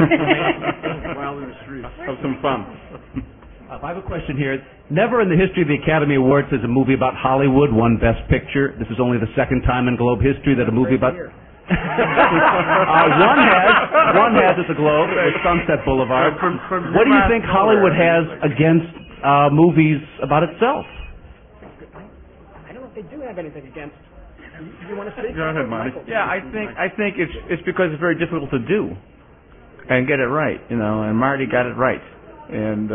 While in the streets. Have some fun. I have a question here. Never in the history of the Academy Awards has a movie about Hollywood won Best Picture. This is only the second time in Globe history that a movie about... one has at the Globe, with Sunset Boulevard. What do you think Hollywood has against movies about itself? I don't know if they do have anything against. You want to speak? Go ahead, Marty. Yeah, I think it's because it's very difficult to do and get it right, and Marty got it right. And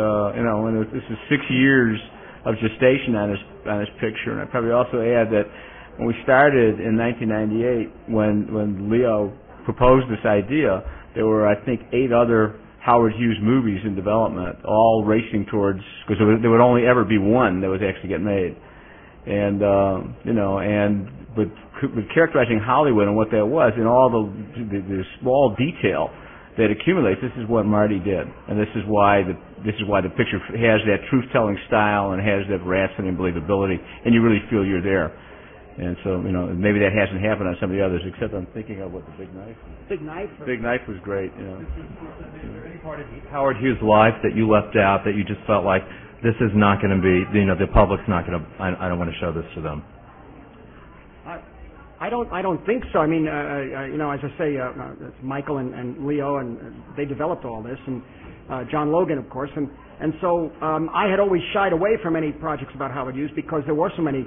this is 6 years of gestation on this picture. And I'd probably also add that when we started in 1998, when Leo proposed this idea, there were, I think, 8 other Howard Hughes movies in development, all racing towards, because there would only ever be one that was actually get made. And but characterizing Hollywood and what that was, and all the small detail that accumulates, this is what Marty did, and this is why the picture has that truth-telling style and has that veracity and believability, and you really feel you're there. And so, maybe that hasn't happened on some of the others, except I'm thinking of what the Big Knife was. Big Knife? Big Knife was great, Is there any part of Howard Hughes' life that you left out that you just felt like, this is not going to be, the public's not going to, I don't want to show this to them? I don't think so. I mean, as I say, it's Michael and Leo, and they developed all this, and John Logan, of course, and so I had always shied away from any projects about Howard Hughes because there were so many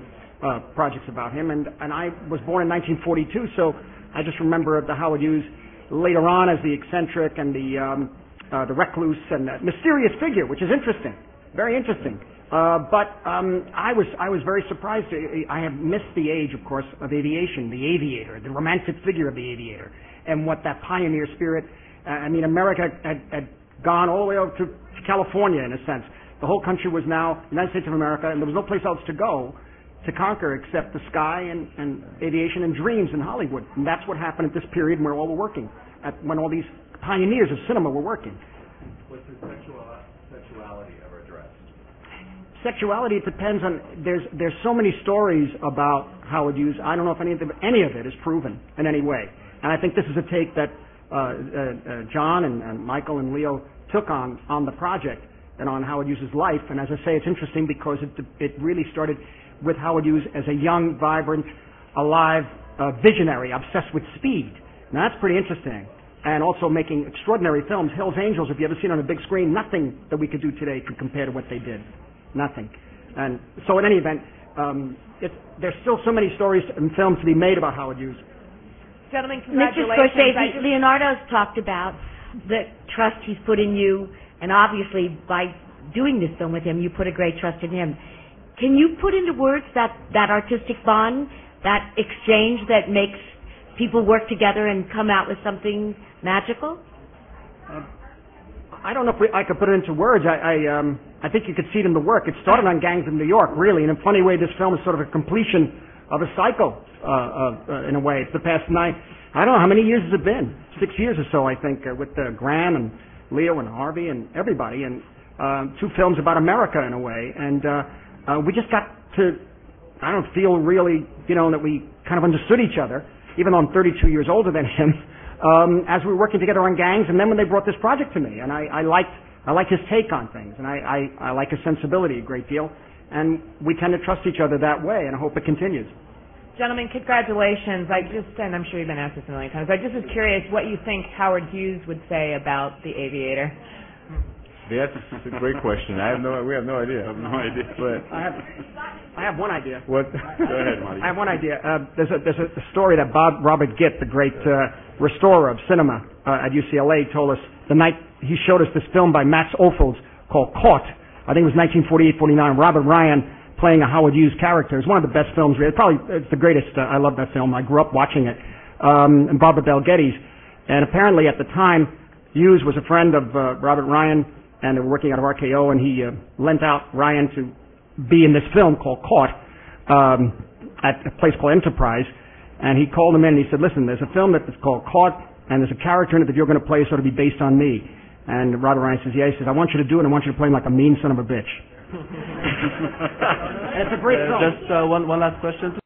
projects about him, and I was born in 1942, so I just remember the Howard Hughes later on as the eccentric and the recluse and mysterious figure, which is interesting, very interesting. But I was very surprised. I have missed the age, of course, of aviation, the Aviator, the romantic figure of the Aviator, and what that pioneer spirit. America had gone all the way over to California, in a sense. The whole country was now United States of America, and there was no place else to go to conquer except the sky and aviation and dreams in Hollywood. And that's what happened at this period when we all were working, when all these pioneers of cinema were working. Was his sexuality ever addressed? Sexuality, it depends on, there's so many stories about Howard Hughes. I don't know if any of it is proven in any way. And I think this is a take that John and Michael and Leo took on the project and on Howard Hughes' life. And as I say, it's interesting because it really started with Howard Hughes as a young, vibrant, alive visionary, obsessed with speed. Now that's pretty interesting. And also making extraordinary films. Hell's Angels, if you ever seen it on a big screen, nothing that we could do today could compare to what they did. Nothing. And so in any event, there's still so many stories and films to be made about Howard Hughes. Gentlemen, Mr. congratulations. Scorsese, Leonardo's talked about the trust he's put in you, and obviously by doing this film with him, you put a great trust in him. Can you put into words that artistic bond, that exchange that makes people work together and come out with something magical? I don't know if I could put it into words. I think you could see it in the work. It started on Gangs of New York, really, and in a funny way, this film is sort of a completion of a cycle, in a way. It's the past 9, I don't know, how many years has it been? 6 years or so, I think, with Graham and Leo and Harvey and everybody, and 2 films about America, in a way. And we just got to, I don't feel really, that we kind of understood each other, even though I'm 32 years older than him, as we were working together on Gangs, and then when they brought this project to me, and I like his take on things, and I like his sensibility a great deal, and we tend to trust each other that way, and I hope it continues. Gentlemen, congratulations. And I'm sure you've been asked this a million times, I just was curious what you think Howard Hughes would say about The Aviator. That's a great question. We have no idea. I have no idea. But I have one idea. What? Go ahead, Marty. I have one idea. There's a story that Robert Gitt, the great restorer of cinema at UCLA, told us the night he showed us this film by Max Ophuls called Caught. I think it was 1948-49. Robert Ryan playing a Howard Hughes character. It's one of the best films. It's the greatest. I love that film. I grew up watching it. And Barbara Bel Geddes. And apparently at the time, Hughes was a friend of Robert Ryan, and they were working out of RKO, and he lent out Ryan to be in this film called Caught at a place called Enterprise. And he called him in and he said, listen, there's a film that's called Caught, and there's a character in it that you're going to play sort of be based on me. And Robert Ryan says, yeah. He says, I want you to do it, and I want you to play him like a mean son of a bitch. And it's a great film. Just one last question.